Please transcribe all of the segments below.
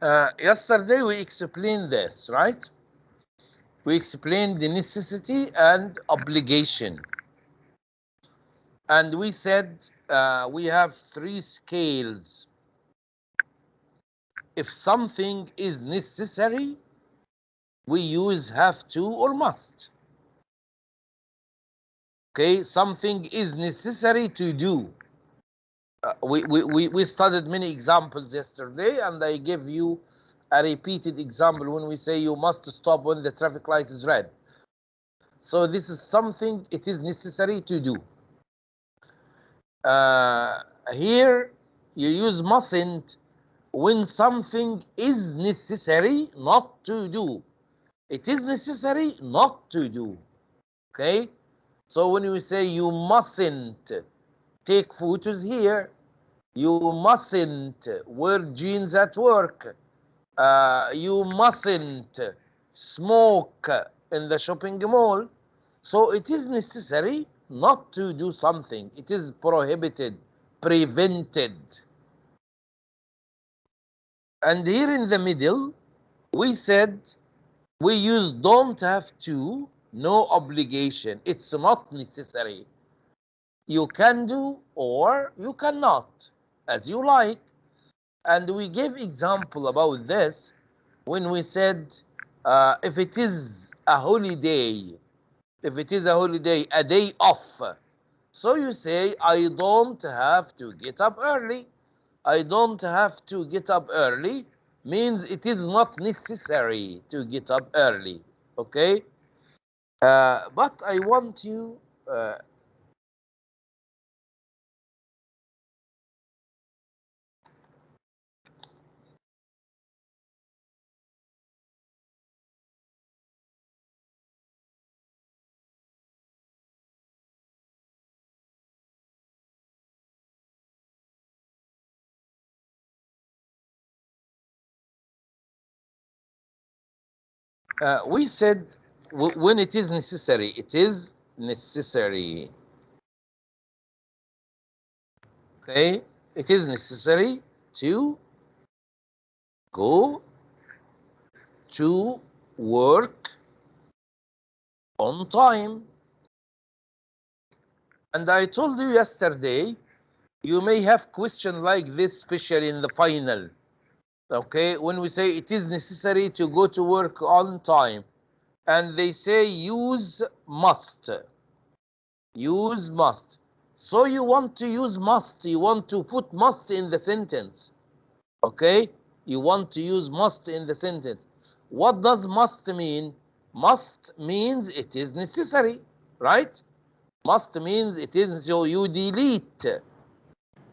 Yesterday we explained this, right? We explained the necessity and obligation. And we said we have three scales. If something is necessary, we use have to or must. Okay, something is necessary to do. We studied many examples yesterday, and I give you a repeated example when we say you must stop when the traffic light is red. So this is something it is necessary to do. Here you use mustn't when something is necessary not to do. It is necessary not to do. Okay? So when you say you mustn't take photos here, you mustn't wear jeans at work, you mustn't smoke in the shopping mall. So it is necessary not to do something. It is prohibited, prevented. And here in the middle, we said we use don't have to, no obligation. It's not necessary. You can do or you cannot, as you like. And we gave example about this when we said if it is a holiday, a day off. So you say, I don't have to get up early. I don't have to get up early means it is not necessary to get up early. Okay? But I want you we said when it is necessary, it is necessary. Okay? It is necessary to go to work on time. And I told you yesterday, you may have question like this, especially in the final. Okay, when we say it is necessary to go to work on time, and they say use must. Use must. So you want to use must, you want to put must in the sentence. Okay, you want to use must in the sentence. What does must mean? Must means it is necessary, right? Must means it is, so you delete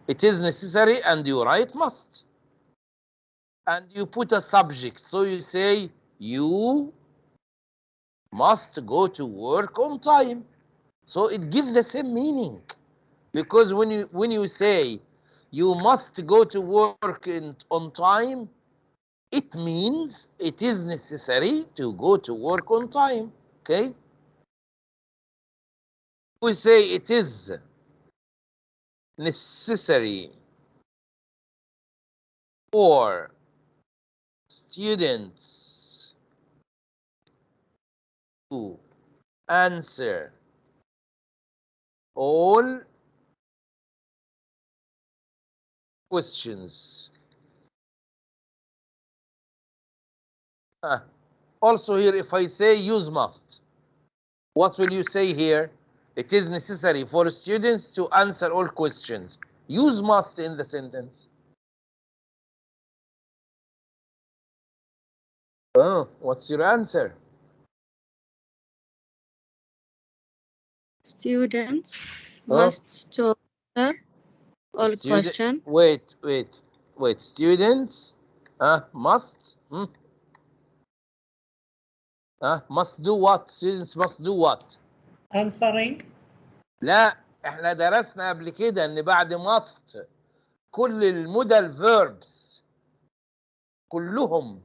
it is necessary and you write must. And you put a subject. So you say you must go to work on time. So it gives the same meaning. Because when you say you must go to work on time, it means it is necessary to go to work on time. Okay? We say it is necessary for students to answer all questions. Also here, if I say use must, what will you say here? It is necessary for students to answer all questions. Use must in the sentence. Oh, what's your answer? Students Oh, must to answer all student. question. Wait. Students, must. Must do what? Students must do what? answering. لا، احنا درسنا قبل كده ان بعد must كل المودال verbs كلهم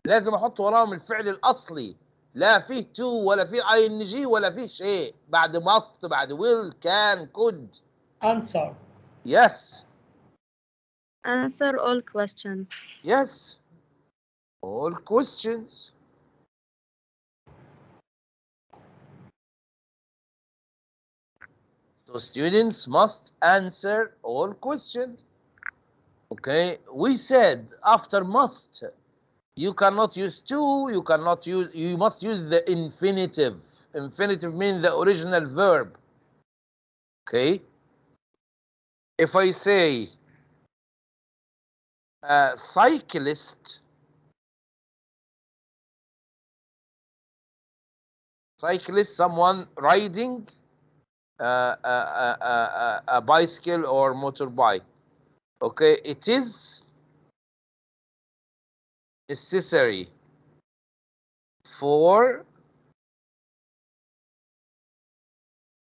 لازم احط وراهم الفعل الاصلي. لا فيه to ولا فيه ing ولا فيه شيء. بعد must، بعد will، can، could. Answer. Yes. Answer all question. Yes. all questions. So students must answer all questions. Okay, we said after must, you cannot use to, you must use the infinitive. Infinitive means the original verb. Okay, if I say cyclist, someone riding a bicycle or motorbike. Okay, it is necessary for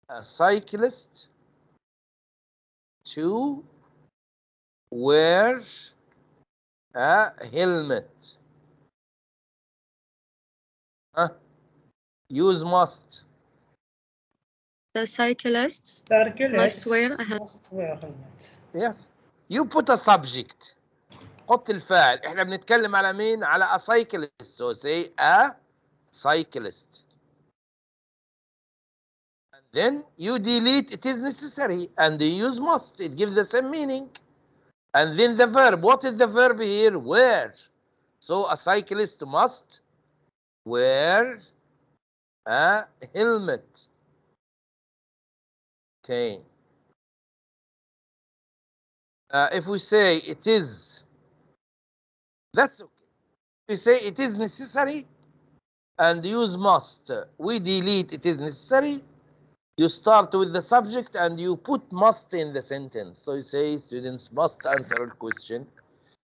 a cyclist to wear a helmet. Use must. The cyclists Cyclists must wear a helmet. must wear helmet. Yes. You put a subject. حط الفاعل. احنا بنتكلم على مين؟ على a cyclist. So say a cyclist. And then you delete it is necessary and you use must. It gives the same meaning. And then the verb. What is the verb here? Wear. So a cyclist must wear a helmet. Okay. If we say it is, that's okay. If we say it is necessary and use must, we delete it is necessary. You start with the subject and you put must in the sentence. So you say students must answer a question.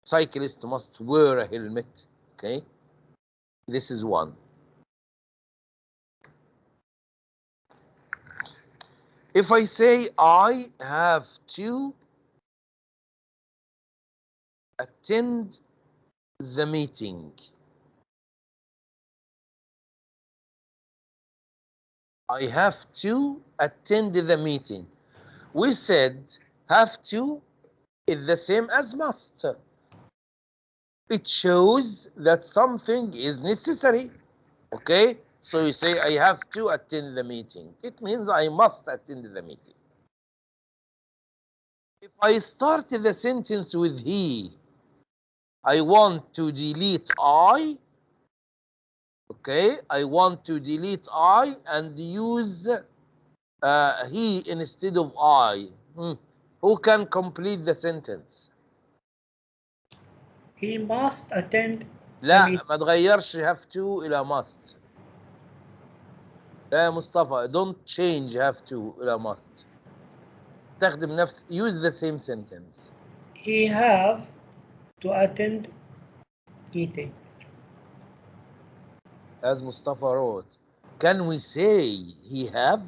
Cyclist must wear a helmet. Okay. This is one. If I say I have to attend the meeting, I have to attend the meeting. We said have to is the same as must. It shows that something is necessary. Okay, so you say I have to attend the meeting. It means I must attend the meeting. If I start the sentence with he, I want to delete I. Okay, I want to delete I and use he instead of I. Who can complete the sentence? He must attend لا the meeting. ما تغيرش have to إلى must. لا يا مصطفى don't change have to إلى must. استخدم نفس use the same sentence. He have to attend meeting. As Mustafa wrote, can we say he have?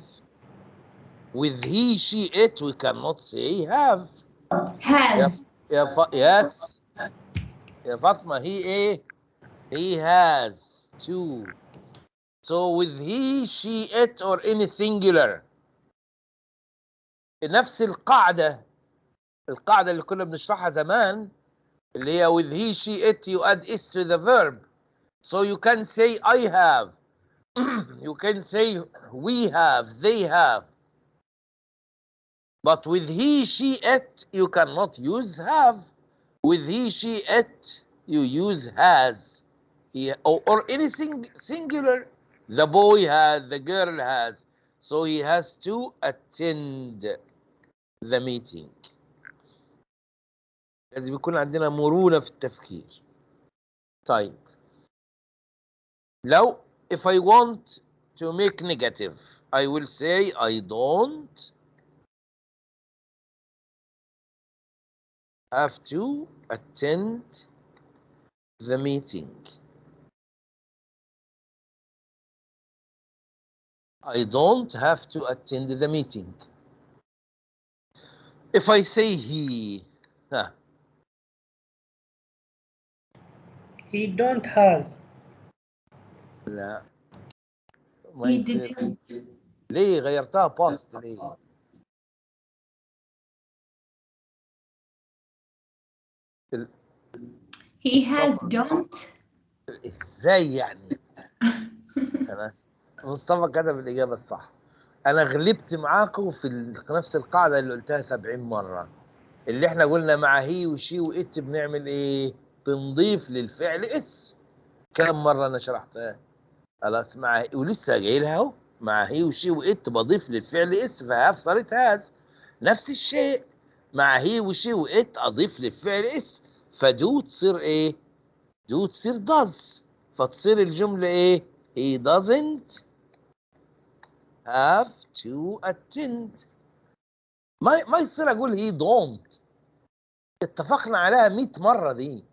With he, she, it, we cannot say have. Has. Yes. يا فاطمة he has to. So with he, she, it or any singular نفس القاعدة اللي كنا بنشرحها زمان اللي هي with he, she, it you add is to the verb. So you can say I have. You can say we have, they have. But with he, she, it, you cannot use have. With he, she, it, you use has. Or anything singular. The boy has, the girl has. So he has to attend the meeting. لازم يكون عندنا مرونة في التفكير. طيب. لو if I want to make negative, I will say I don't have to attend the meeting. I don't have to attend the meeting. If I say he, He don't has. لا ما He يصير. didn't. ليه غيرتها باست ليه؟ He has don't. ازاي يعني؟ انا مصطفى كتب الاجابه الصح. انا غلبت معاكم في نفس القاعده اللي قلتها 70 مره، اللي احنا قلنا مع هي وشي وات بنعمل ايه؟ بنضيف للفعل اس. كم مره انا شرحتها؟ خلاص، مع ولسه قايلها اهو، مع هي وشي وات بضيف للفعل اس فهاف صارت هاز. نفس الشيء مع هي وشي وات اضيف للفعل اس، فدو تصير ايه؟ دو تصير does، فتصير الجمله ايه؟ he doesn't have to attend. ما يصير اقول he don't. اتفقنا عليها 100 مره دي،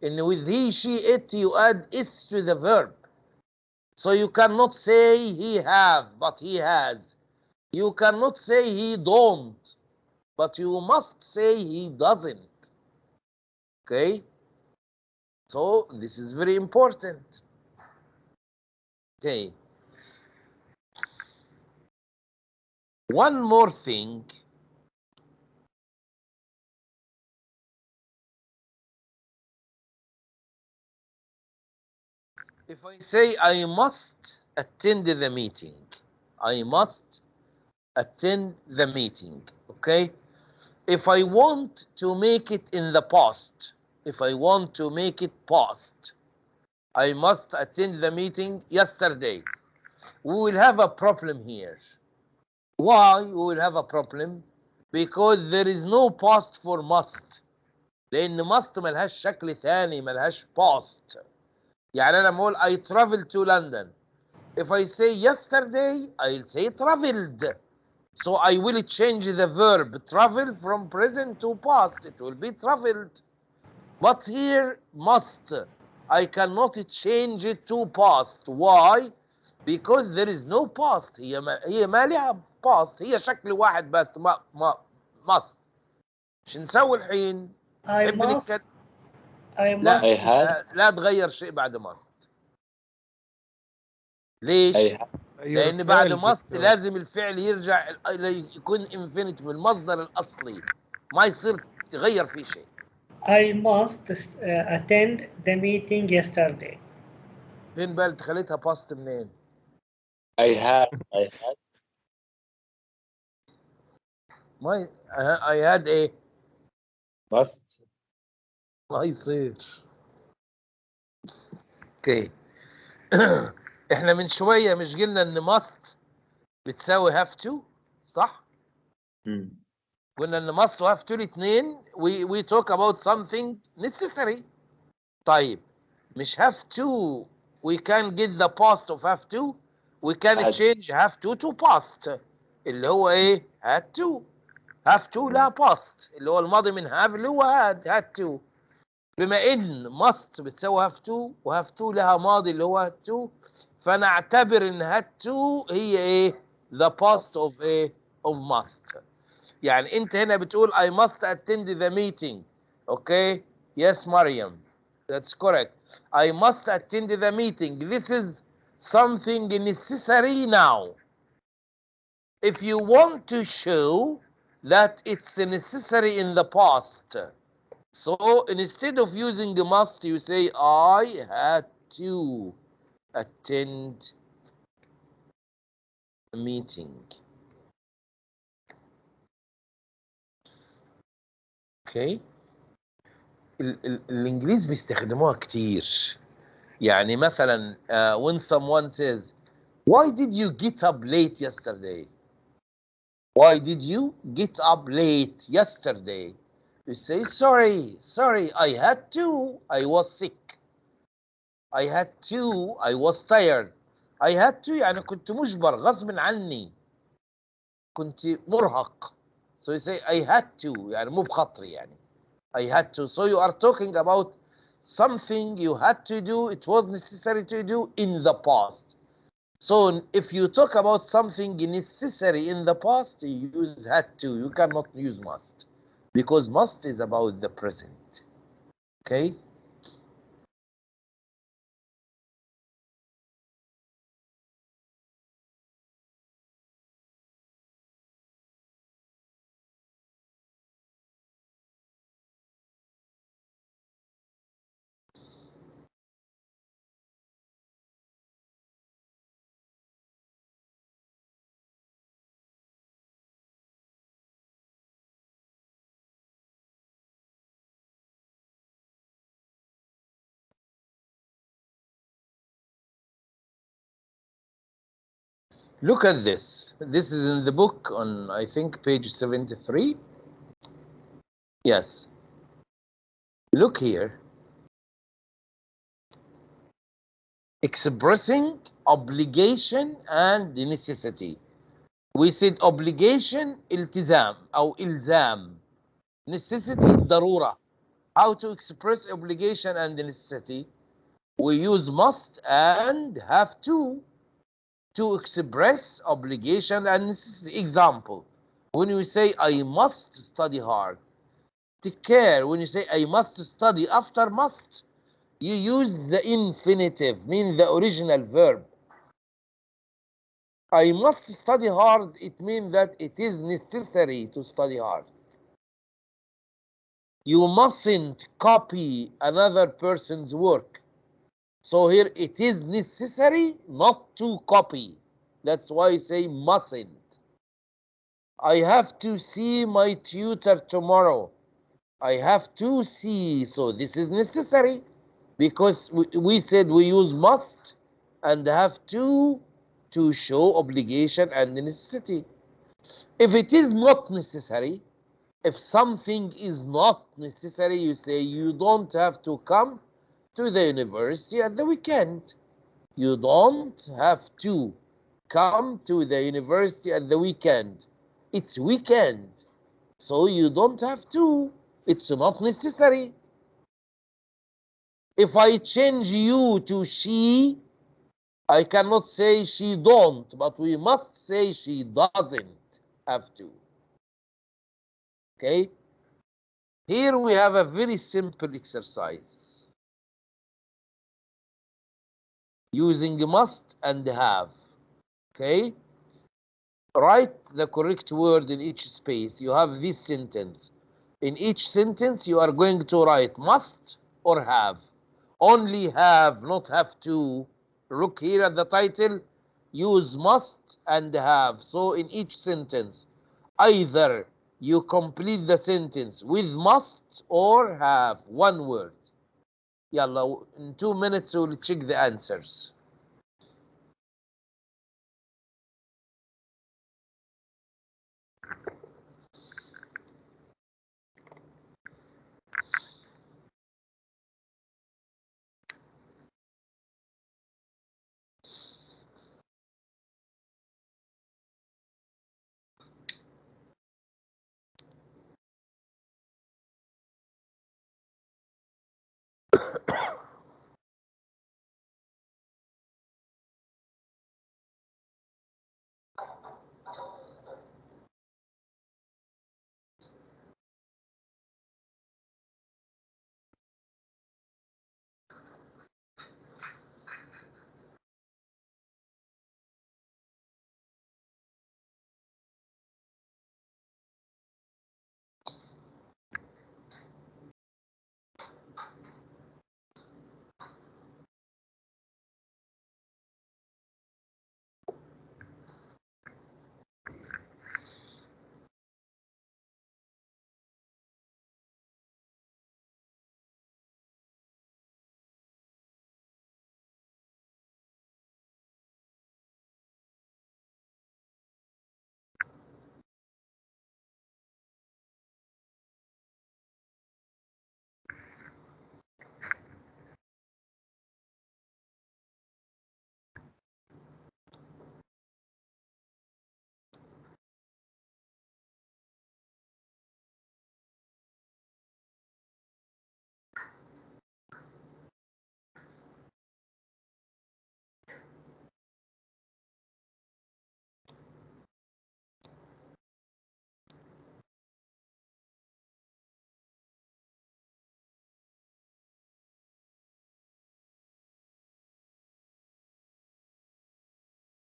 ان with he she it you add is to the verb. So you cannot say he have but he has. You cannot say he don't but you must say he doesn't. Okay, so this is very important. Okay, one more thing. If I say I must attend the meeting, I must attend the meeting. Okay, if I want to make it in the past, if I want to make it past, I must attend the meeting yesterday. We will have a problem here. Why we will have a problem? Because there is no past for must. لأن must ملهاش شكل ثاني، ملهاش past. يعني أنا بقول I traveled to London. If I say yesterday, I'll say traveled. So I will change the verb travel from present to past. It will be traveled. But here must. I cannot change it to past. Why? Because there is no past. هي ما لها past. هي شكل واحد بس. must. مش نسوي الحين؟ I نحب must نتكلم. I لا must I have. لا تغير شيء بعد must. ليش؟ I have. لأن بعد must لازم الفعل يرجع يكون infinitive المصدر الأصلي، ما يصير تغير فيه شيء. I must attend the meeting yesterday. فين بقى اللي خليتها past منين؟ I have. I had. ما I had ايه؟ Must. ما يصير. اوكي. احنا من شويه مش قلنا ان must بتساوي have to، صح؟ Hmm. قلنا ان must و have to الاثنين we talk about something necessary. طيب مش have to we can get the past of have to, we can Had. change have to past اللي هو ايه؟ had to. have to لها past اللي هو الماضي من have اللي هو had to. بما ان must بتساوي have to و have to لها ماضي اللي هو had to، فنعتبر ان had to هي ايه؟ the past of ايه؟ of must. يعني انت هنا بتقول I must attend the meeting. Okay, yes Mariam, that's correct. I must attend the meeting. This is something necessary now. If you want to show that it's necessary in the past, so instead of using must, you say I had to attend a meeting. Okay. الانجليز بيستخدموها كتير. يعني مثلا when someone says why did you get up late yesterday? Why did you get up late yesterday? You say sorry, I had to, I was sick. I had to, I was tired. I had to يعني كنت مجبر غصب عني، كنت مرهق. So you say I had to يعني مو بخاطري يعني I had to. So you are talking about something you had to do, it was necessary to do in the past. So if you talk about something necessary in the past, you use had to. You cannot use must, because must is about the present. Okay? Look at this. This is in the book on, I think, page 73. Yes. Look here. Expressing obligation and necessity. We said obligation التزام أو إلزام. Necessity ضرورة. How to express obligation and necessity? We use must and have to express obligation and necessity. Example, when you say I must study hard, take care. When you say I must study after must, you use the infinitive, mean the original verb. I must study hard, it means that it is necessary to study hard. You mustn't copy another person's work. So here it is necessary not to copy. That's why I say mustn't. I have to see my tutor tomorrow. I have to see. So this is necessary because we said we use must and have to show obligation and necessity. If it is not necessary, if something is not necessary, you say you don't have to come to the university at the weekend. You don't have to come to the university at the weekend. It's weekend. So you don't have to. It's not necessary. If I change you to she, I cannot say she don't, but we must say she doesn't have to. Okay? Here we have a very simple exercise using must and have. Okay? Write the correct word in each space. You have this sentence. In each sentence, you are going to write must or have. Only have, not have to. Look here at the title. Use must and have. So in each sentence, either you complete the sentence with must or have. One word. Yalla, in 2 minutes we'll check the answers.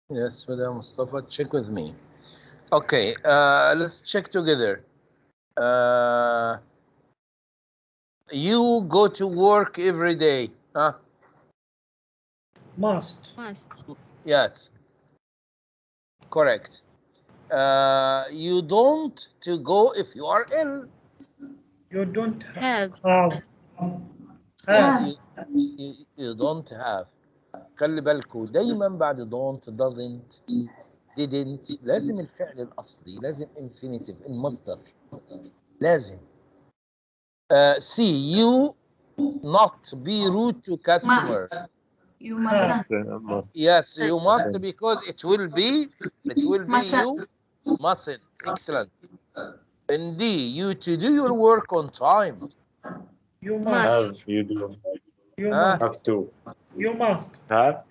Yes, Madam Mustafa, check with me. Okay, let's check together. You go to work every day, huh? Must. Must. Yes, correct. You don't to go if you are ill. You don't Have. have. Have. You don't have. خلي بالكوا دايما بعد don't doesn't didn't لازم الفعل الأصلي، لازم infinitive المصدر لازم. C you not be rude to customer. You mustn't. must. Yes, you must because it will be you mustn't. Excellent. And D, you to do your work on time. You Must. must. Have you do. You Huh? must. Have to. You must. Have.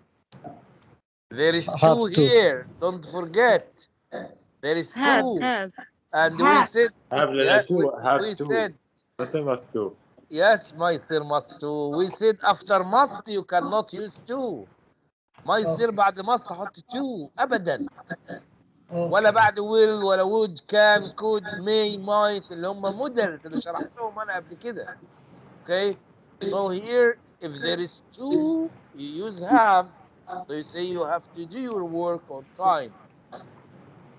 There is Have two to. here. Don't forget. There is Have. two. Have. And we Have. said, Have yeah, two. Have we two. said, must do. yes, my sir must to. We said after must you cannot use to. ما يصير بعد must احط to ابدا. ولا Okay. بعد will ولا would can could may might اللي هم models اللي شرحتهم انا قبل كده. Okay, so here if there is to you use have, so you say you have to do your work on time.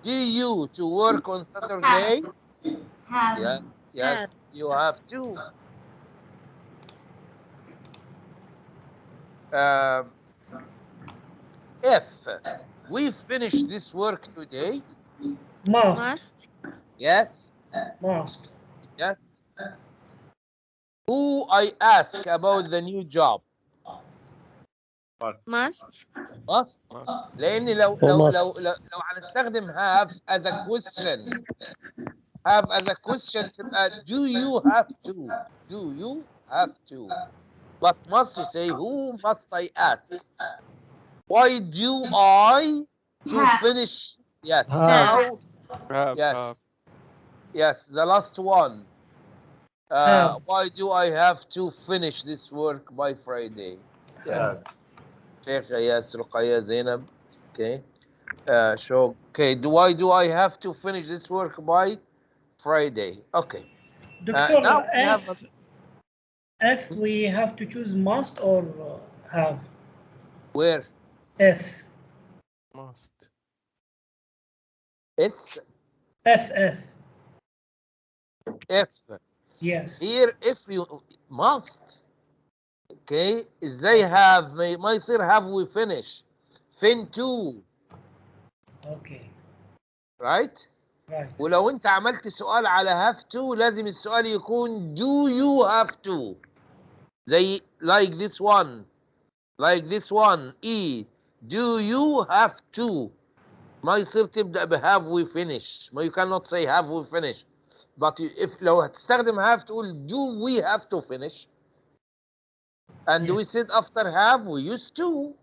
Do you to work on Saturdays? Have. Yeah, yes, Have. you have to. If we finish this work today, Must. Must. yes, Must. yes. Who I ask about the new job? Must. Must. must. لأن لو هنستخدم have as a question. Have as a question تبقى do you have to? Do you have to? But must you say who must I ask? Why do I to Have. finish? Yes. Have. Now, Have, yes. have. Yes, the last one. Have. Why do I have to finish this work by Friday? Yes. Sheikh, yes, Ruqayya, Zainab. Okay. So, okay. Why do I have to finish this work by Friday? Okay. Doctor, now we have if we have to choose must or have? where? If. Must. It's If. if. Yes. Here, if you must. Okay. They have ما يصير have we finish. Fin to. Okay. Right? Right. ولو انت عملت سؤال على have to لازم السؤال يكون do you have to زي like this one E do you have to ما يصير تبدأ ب have we finish ما you cannot say have we finish but if لو هتستخدم have تقول do we have to finish and we said after have we use to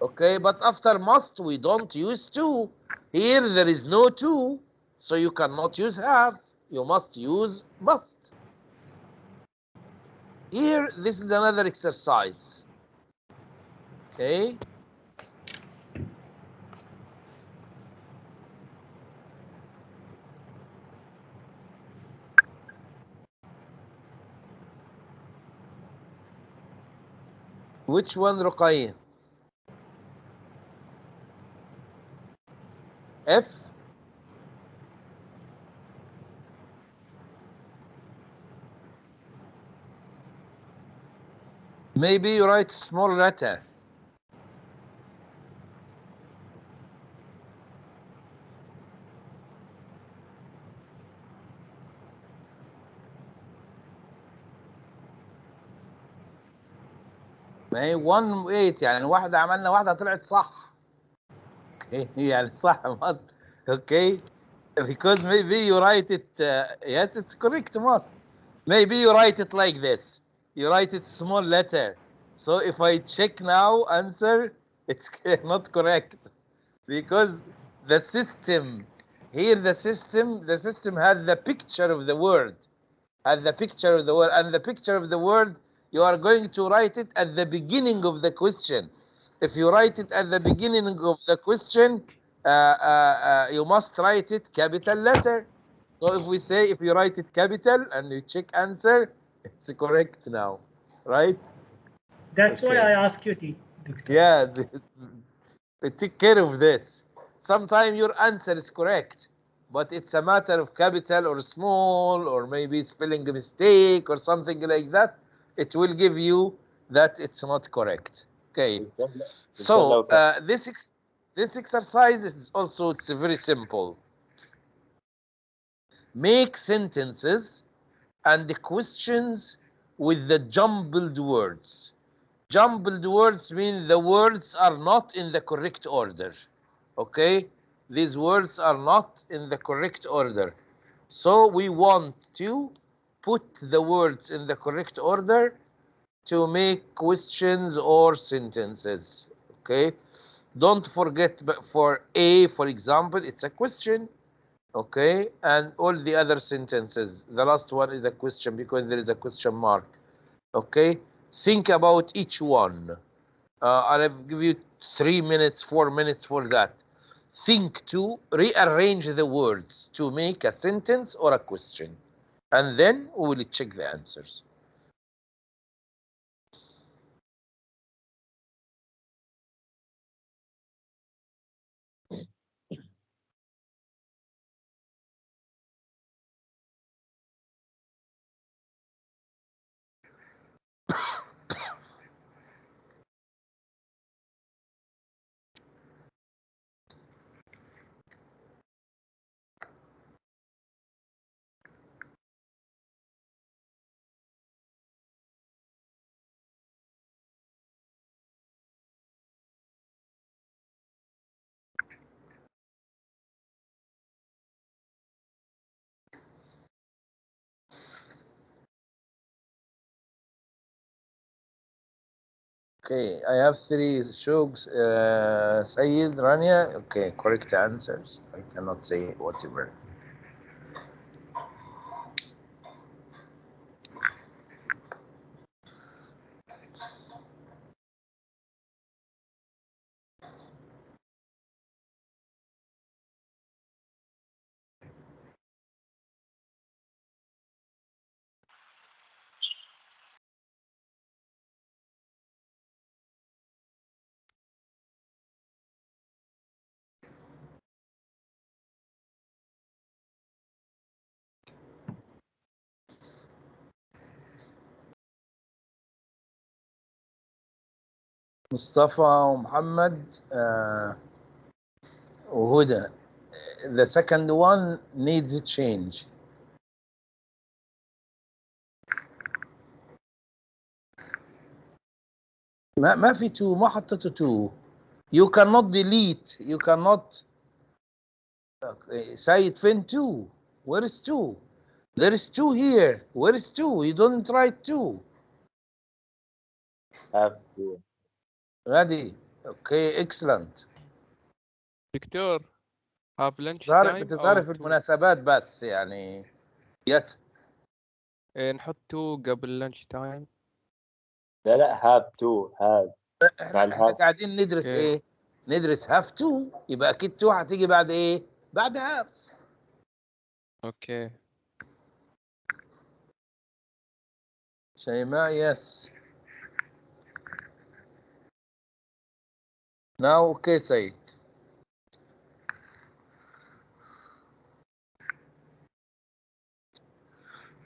okay but after must we don't use to here there is no to so you cannot use have you must use must here this is another exercise okay which one Ruqayya F maybe you write small letter ما هي 1 8 يعني واحدة عملنا واحدة طلعت صح يعني صح must okay because maybe you write it yes it's correct must maybe you write it like this you write it small letter so if I check now answer it's not correct because the system here the system has the picture of the word and the picture of the word you are going to write it at the beginning of the question if you write it at the beginning of the question you must write it capital letter so if we say if you write it capital and you check answer it's correct now right That's why Okay. I ask you, Doctor. yeah take care of this sometimes your answer is correct but it's a matter of capital or small or maybe spelling a mistake or something like that it will give you that it's not correct okay so This exercise is also, it's very simple. Make sentences and the questions with the jumbled words. Jumbled words mean the words are not in the correct order. Okay? These words are not in the correct order. So we want to put the words in the correct order to make questions or sentences. Okay? Don't forget, but for A, for example, it's a question. Okay? And all the other sentences, the last one is a question because there is a question mark. Okay? Think about each one. I'll give you 3 minutes, 4 minutes for that. Think to rearrange the words to make a sentence or a question. And then we will check the answers. Okay, I have 3 shows. Sayed, Rania. Okay, correct answers. I cannot say whatever. Mustafa, Muhammad, Huda. The second one needs a change. ما في 2 ما حطيته 2. You cannot delete. You cannot. Sayed, فين 2? Where is 2? There is 2 here. Where is 2? You don't write 2. Have to. Ready? Okay, excellent. دكتور have lunch بتظهر time في أو المناسبات بس يعني. Yes. نحط to قبل lunch time. لا have to have. احنا قاعدين ندرس إيه. ايه؟ ندرس have to، يبقى اكيد to هتيجي بعد ايه؟ بعد have. Okay. شيماء, yes. Now, okay, Said.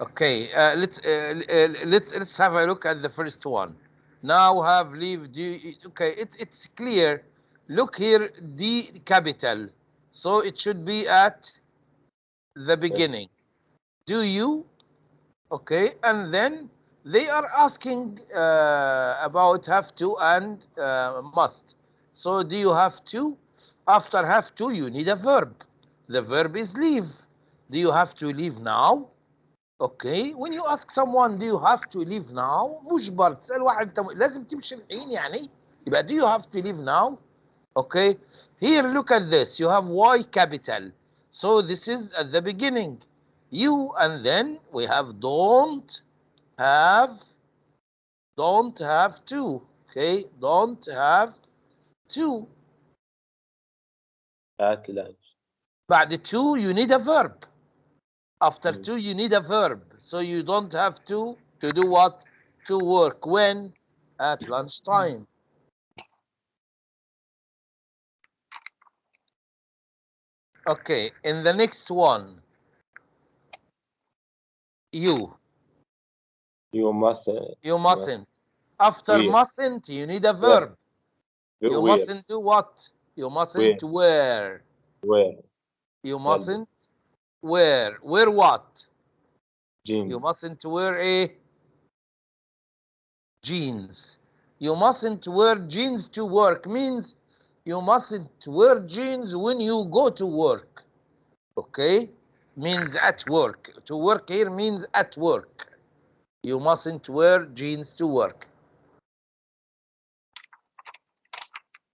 Okay, let's have a look at the first one. Now have leave D. Okay, it's clear. Look here, D capital, so it should be at the beginning. Do you? Okay, and then they are asking about have to and must. So do you have to? After have to, you need a verb. The verb is leave. Do you have to leave now? Okay, when you ask someone do you have to leave now, مجبر تسأل واحد انت لازم تمشي الحين يعني. يبقى do you have to leave now? Okay, here look at this. You have Y capital. So this is at the beginning. You, and then we have don't have to. Okay, don't have to. At lunch. بعد to you need a verb. After to you need a verb. So you don't have to do what? To work. When? At lunchtime. Okay, in the next one, you mustn't. After Will. mustn't, you need a verb. You Will. mustn't do what? You mustn't wear. Where? You mustn't wear. Wear what? You Jeans. mustn't wear a jeans. You mustn't wear jeans to work means you mustn't wear jeans when you go to work. Okay? Means at work. To work here means at work. You mustn't wear jeans to work.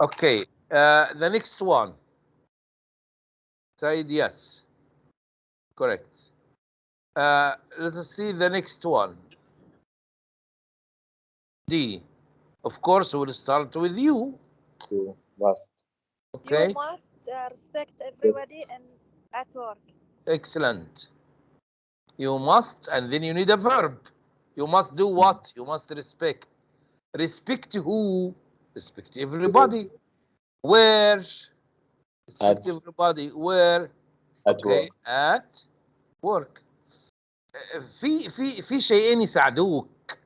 Okay. The next one. Said yes. Correct. Let us see the next one. D. Of course, we'll start with you. You must. Okay. You must respect everybody and at work. Excellent. You must, and then you need a verb. You must do what? You must respect. Respect who? Respect everybody. Where? Respect At- everybody. Where? At Okay. work. At work. في شيئين يساعدوك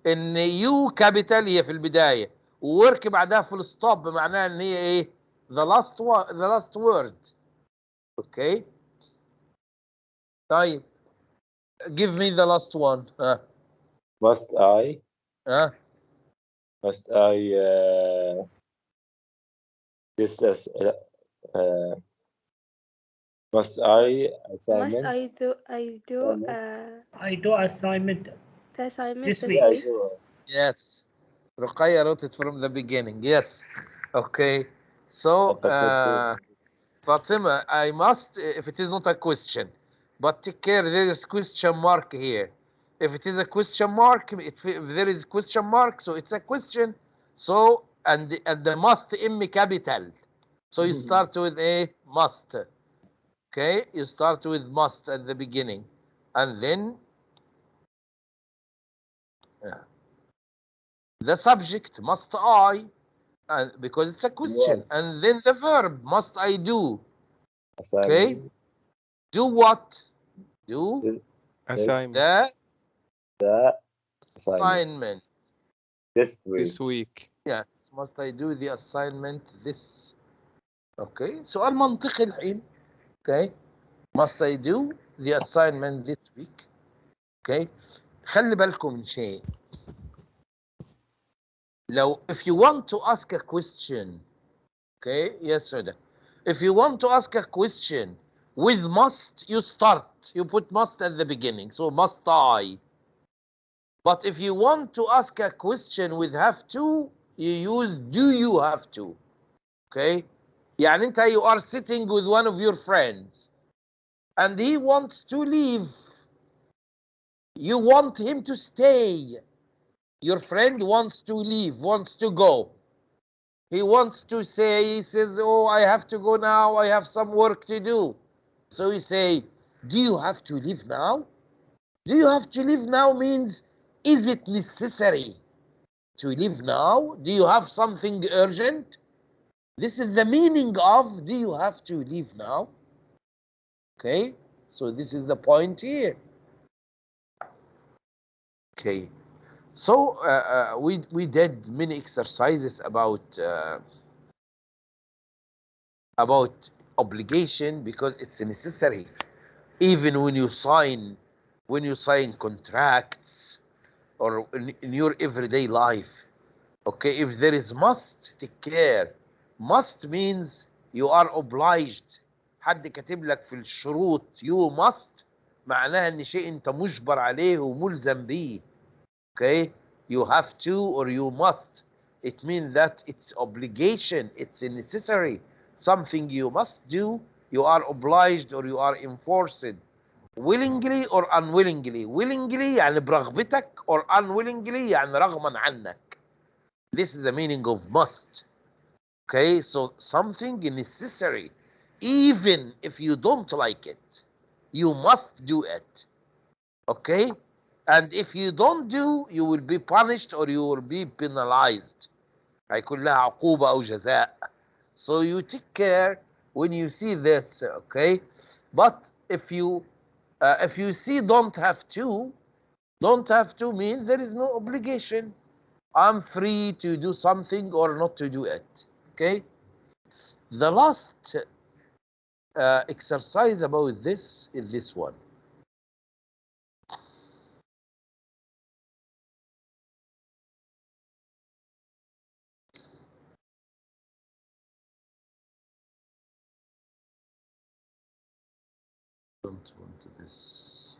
ان يو كابيتال هي في البدايه وورك بعدها فول ستوب بمعناها ان هي ايه the last word. اوكي طيب give me the last one. Must I? ها Must I? This is. Must I assignment? Must I do I do assignment. the assignment This this week. Yeah, week? sure. Yes. Ruqayya wrote it from the beginning. Yes. Okay. So, Fatima, I must, if it is not a question, but take care, there is question mark here. If it is a question mark, if there is question mark, so it's a question. So, and the must M capital. So you start with a must. Okay, you start with must at the beginning, and then the subject must I, and because it's a question, Yes. and then the verb must I do. Assignment. Do what? Do Assignment. the Assignment. assignment. This week. This week. Yes, must I do the assignment this? Okay, سؤال منطقي الحين. Okay, must I do the assignment this week? Okay, خلي بالكم من شيء. لو if you want to ask a question, okay, yes Rida. If you want to ask a question with must, you start. You put must at the beginning. So must I? But if you want to ask a question with have to, you use do you have to. Okay? يعني انت you are sitting with one of your friends and he wants to leave. You want him to stay. Your friend wants to leave, wants to go. He wants to say, he says, oh, I have to go now. I have some work to do. So you say, do you have to leave now? Do you have to leave now means, is it necessary to leave now? Do you have something urgent? This is the meaning of, do you have to leave now? Okay, so this is the point here. Okay, so we did many exercises about obligation because it's necessary. Even when you sign contracts or in your everyday life. Okay, if there is must, take care. Must means you are obliged. حد كاتب لك في الشروط you must معناها ان شيء انت مجبر عليه وملزم بيه. Okay, you have to or you must. It means that it's obligation, it's necessary, something you must do, you are obliged or you are enforced. willingly or unwillingly. willingly يعني برغبتك or unwillingly يعني رغما عنك. This is the meaning of must. Okay, so something necessary. Even if you don't like it, you must do it. Okay? And if you don't do, you will be punished or you will be penalized. هيكون لها عقوبة أو جزاء. So you take care when you see this, okay? But if you see don't have to mean there is no obligation. I'm free to do something or not to do it. Okay? The last exercise about this is this one. Don't want this.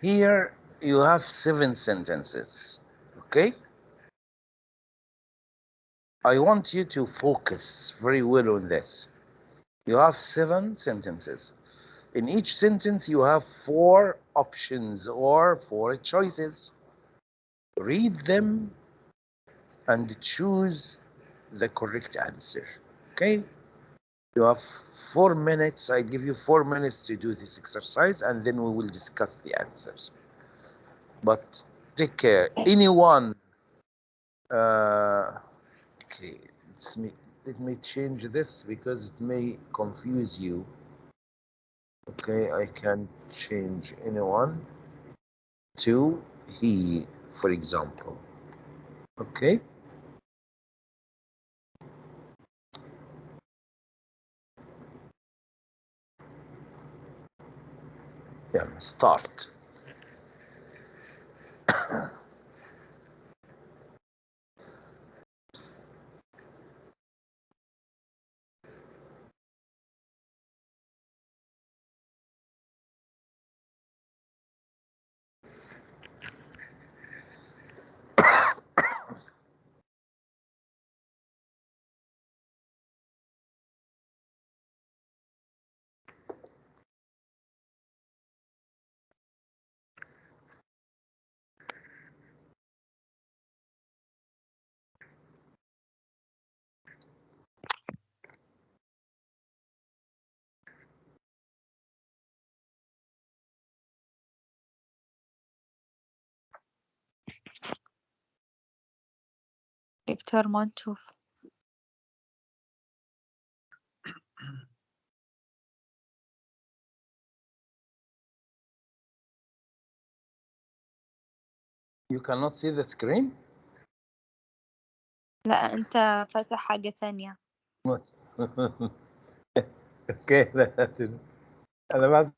Here you have 7 sentences, okay? I want you to focus very well on this. You have 7 sentences. In each sentence, you have 4 options or 4 choices. Read them and choose the correct answer, okay? You have 4 minutes. I give you 4 minutes to do this exercise, and then we will discuss the answers. But take care. Anyone, okay, let me change this because it may confuse you. Okay, I can change anyone to he, for example. Okay. Yeah, start. دكتور ما نشوف. You cannot see the screen? لا أنت فاتح حاجة ثانية. What? Okay, أنا بس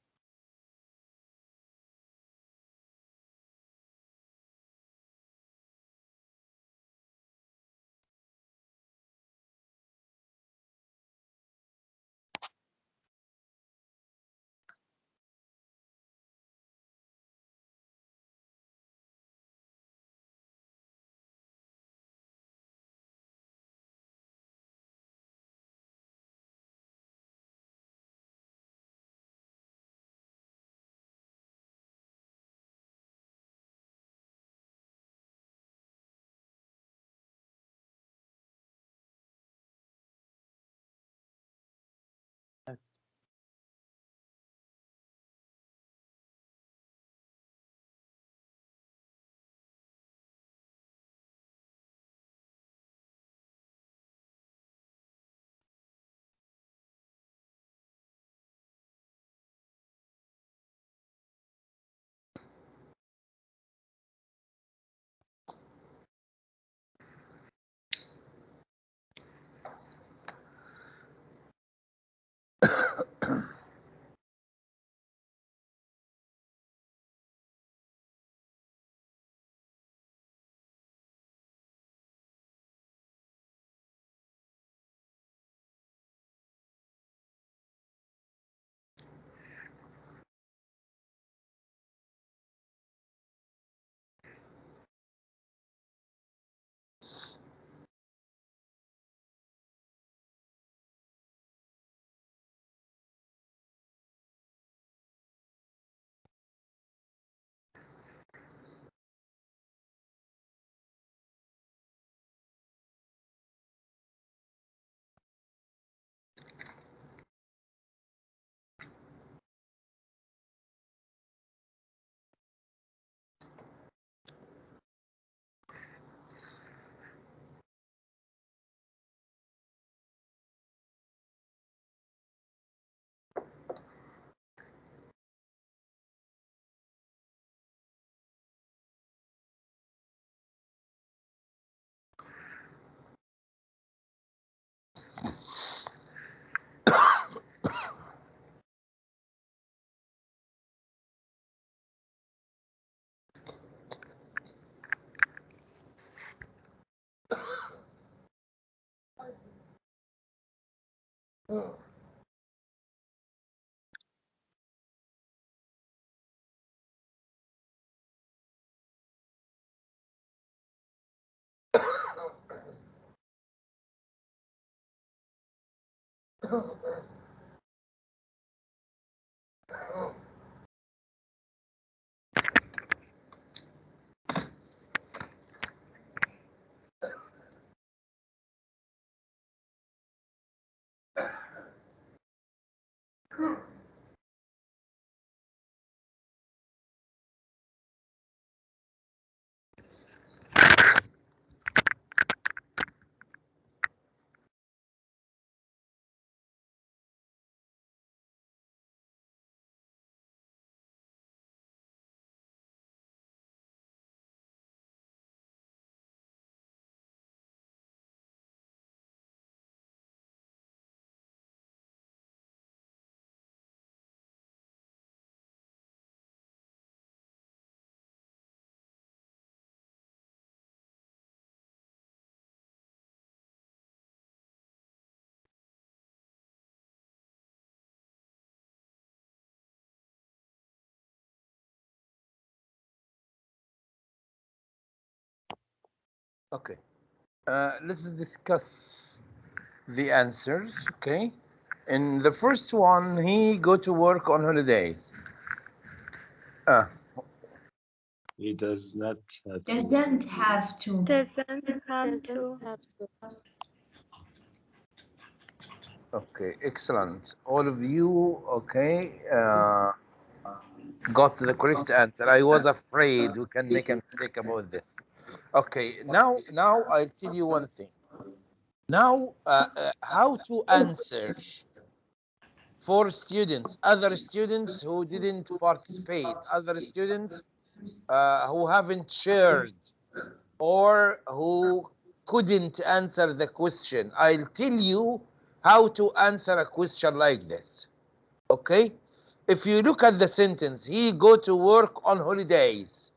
Okay. Let's discuss the answers. Okay. In the first one, he go to work on holidays. He does not have to. Doesn't have to. Doesn't have to. Okay, excellent. All of you, okay, got the correct answer. I was afraid we can make a mistake about this. Okay, now I'll tell you one thing. Now, how to answer for students, other students who didn't participate, other students who haven't shared or who couldn't answer the question. I'll tell you how to answer a question like this. Okay? If you look at the sentence, he go to work on holidays.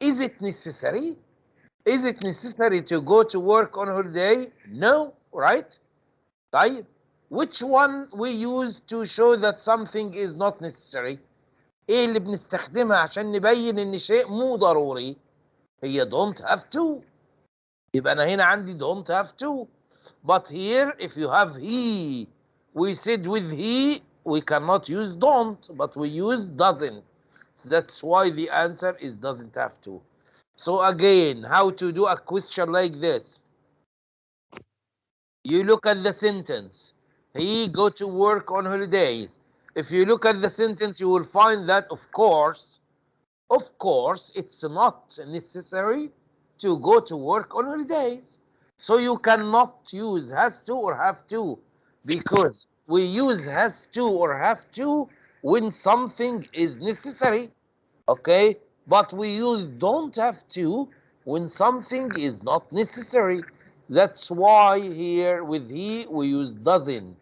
Is it necessary? Is it necessary to go to work on holiday? No, right? طيب. Which one we use to show that something is not necessary? ايه اللي بنستخدمها عشان نبين ان شيء مو ضروري؟ هي don't have to. يبقى انا هنا عندي don't have to. But here if you have he, we said with he we cannot use don't, but we use doesn't. That's why the answer is doesn't have to. So again, how to do a question like this? You look at the sentence. He go to work on holidays. If you look at the sentence, you will find that, of course, it's not necessary to go to work on holidays. So you cannot use has to or have to, because we use has to or have to when something is necessary, okay? But we use don't have to when something is not necessary. That's why here with he we use doesn't.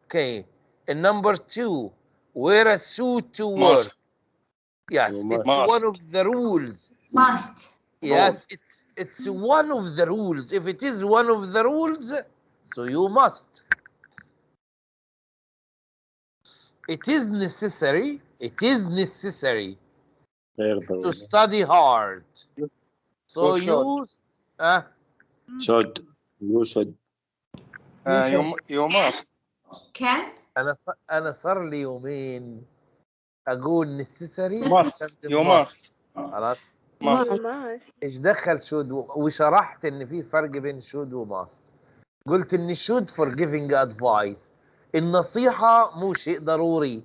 Okay. And number two, wear a suit to work. Must. Yes, You it's must. one of the rules. Must. Yes, it's one of the rules. If it is one of the rules, so you must. It is necessary. It is necessary غير to ضروري. study hard. So You should. you, Should. You should. You must. Can. أنا صار لي يومين أقول necessary. Must. You must. خلاص. Must. Must. ايش دخل should وشرحت ان في فرق بين should و must. قلت ان should for giving advice. النصيحة مو شيء ضروري.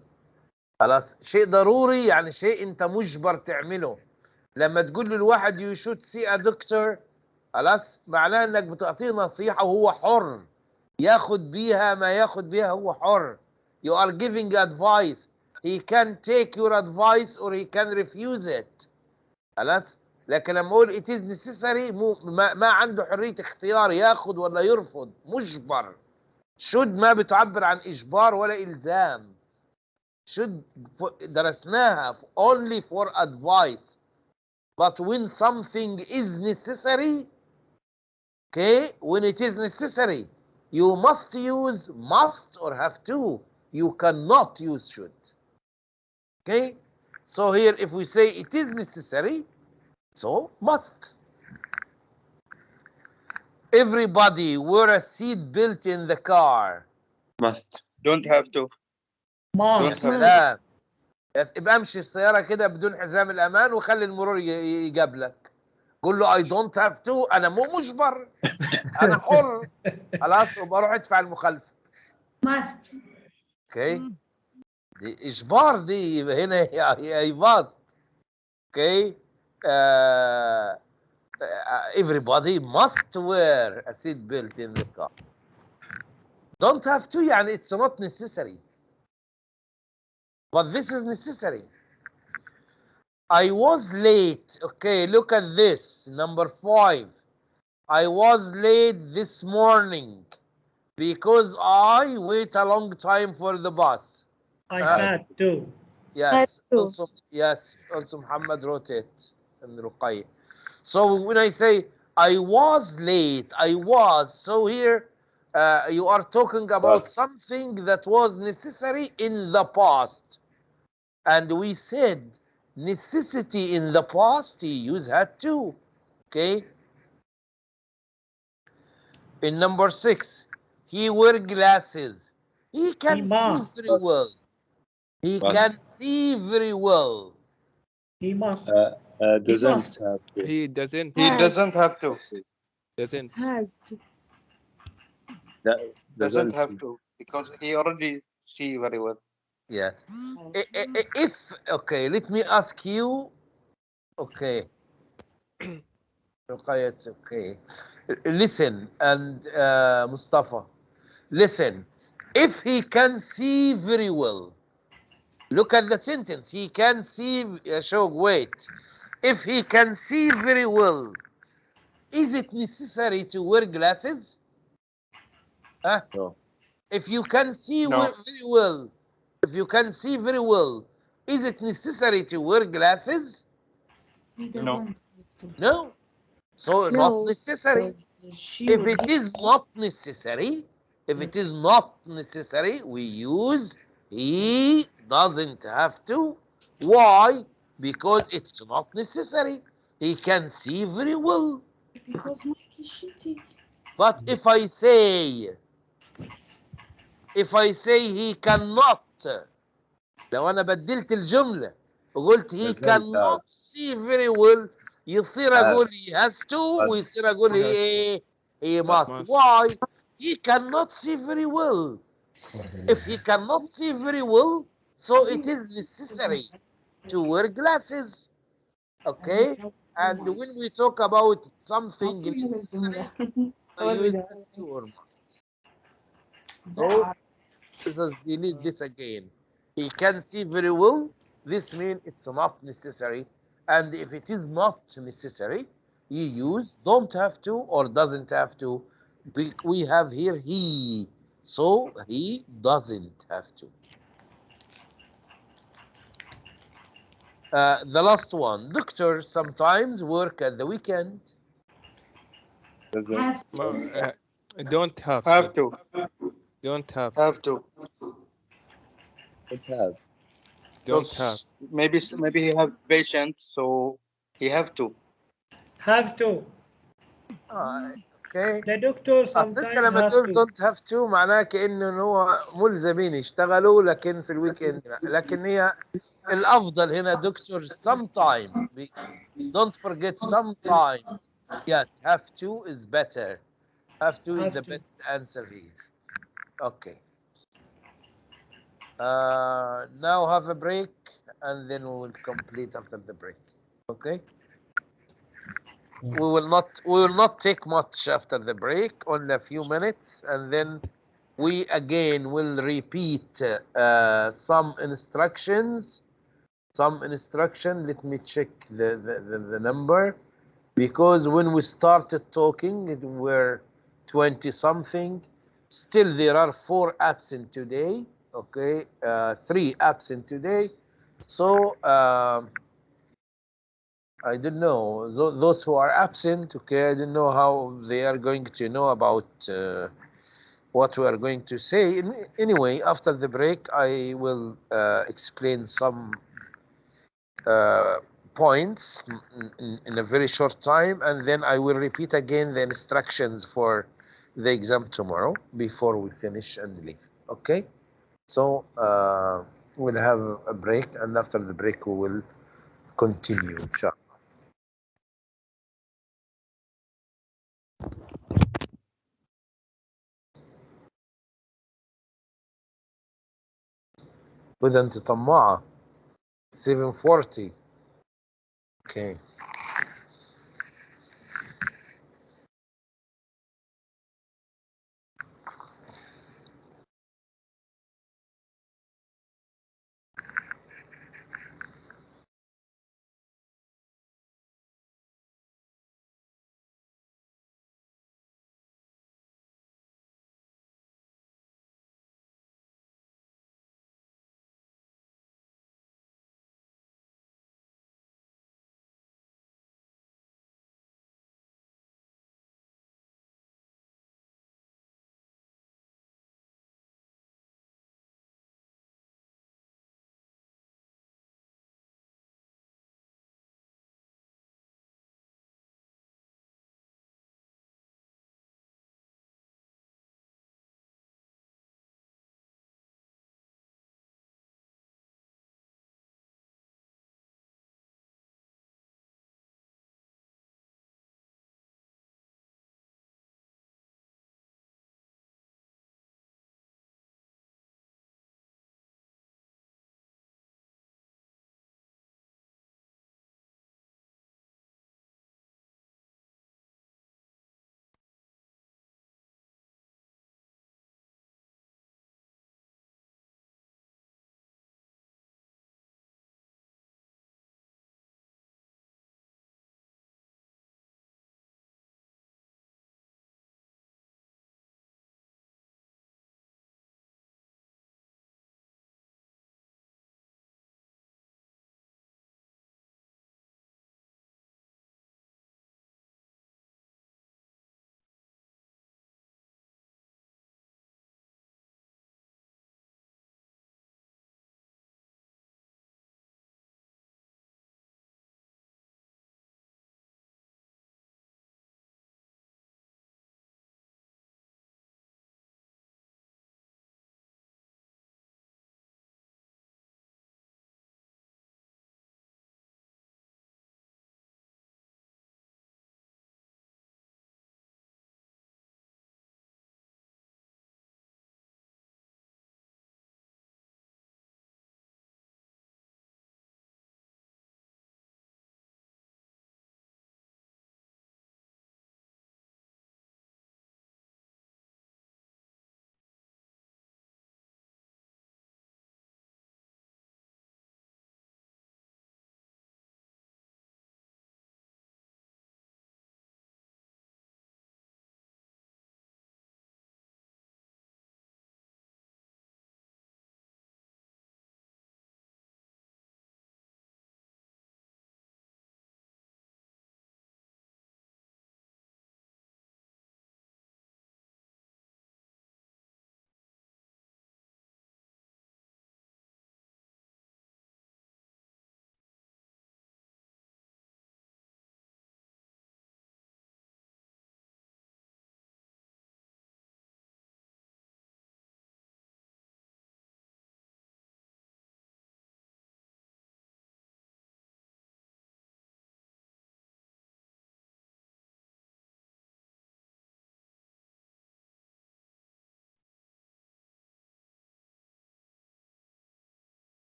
خلاص، شيء ضروري يعني شيء انت مجبر تعمله. لما تقول للواحد you should see a doctor، خلاص، معناه انك بتعطيه نصيحة وهو حر ياخد بيها ما ياخد بيها، هو حر. You are giving advice. He can take your advice or he can refuse it. خلاص. لكن لما اقول it is necessary ما عنده حرية اختيار ياخد ولا يرفض، مجبر. should ما بتعبر عن اجبار ولا الزام. should درسناها only for advice. But when something is necessary, okay, when it is necessary You must use must or have to. You cannot use should. Okay? So here, if we say it is necessary, so must. Everybody wear a seat belt in the car. Must. Don't have to. Must. Don't have لا بس ابقى امشي السياره كده بدون حزام الامان وخلي المرور يجابلك. قول له I don't have to. انا مو مجبر، انا حر. خلاص وبروح ادفع المخالفه. Must. اوكي دي اجبار، دي يبقى هنا هي must. اوكي everybody must wear a seat belt in the car. Don't have to يعني it's not necessary. But this is necessary. I was late. Okay, look at this. Number 5. I was late this morning because I wait a long time for the bus. I had to. Yes. Had to. Also, yes. Also, Muhammad wrote it in Ruqayy. So when I say I was late, I was. So here you are talking about Was. something that was necessary in the past. And we said necessity in the past, he used had to. Okay. In number 6, he wear glasses. He can see must. very well. He Must. can see very well. He must. Doesn't must. have to. He doesn't. He doesn't have to. Doesn't. Has to. Doesn't have to because he already see very well. Yes. If, okay, let me ask you. Okay. Okay, it's okay. Listen, and Mustafa, listen. If he can see very well, look at the sentence. He can see, Shog, wait. If he can see very well, is it necessary to wear glasses? Huh? No. If you can see No. very well, if you can see very well, is it necessary to wear glasses? He No. doesn't have to. No. So No. not necessary. She If would it is not necessary, we use he doesn't have to. Why? Because it's not necessary. He can see very well. because Mike is shitty. But if I say he cannot، لو أنا بدلت الجملة وقلت he Doesn't cannot see very well، يصير أقول he has to Must. ويصير أقول he must. Must. Why? He cannot see very well. If he cannot see very well, so it is necessary to wear glasses. Okay? And when we talk about something necessary, we use has to or must. So let us delete this again. He can see very well. This means it's not necessary. And if it is not necessary, you use don't have to or doesn't have to. We have here he. So he doesn't have to. The last one. Doctors sometimes work at the weekend. Doesn't Have Don't have. Have to. Don't have. Have to. don't have. Don't have. Because maybe he have patient, so he have to. Have to. Okay. The doctor أصل أنت sometimes لما have تقول to. don't have to معناه كأنه إن هو ملزمين يشتغلوا لكن في الويكند لا. لكن هي الأفضل هنا دكتور sometimes. Don't forget sometimes. Yes, have to is better. Have to is Have the to. best answer here. Okay. Now have a break and then we will complete after the break. Okay. We will not take much after the break, only a few minutes, and then we again will repeat some instructions. Let me check the number, because when we started talking it were 20 something. Still there are 4 absent today. Okay, 3 absent today. So I don't know, those who are absent, okay, I don't know how they are going to know about what we are going to say. Anyway, after the break, I will explain some points in a very short time, and then I will repeat again the instructions for the exam tomorrow before we finish and leave. Okay? So we'll have a break, and after the break, we will continue, inshallah. بدها انت طماعة 740. Okay.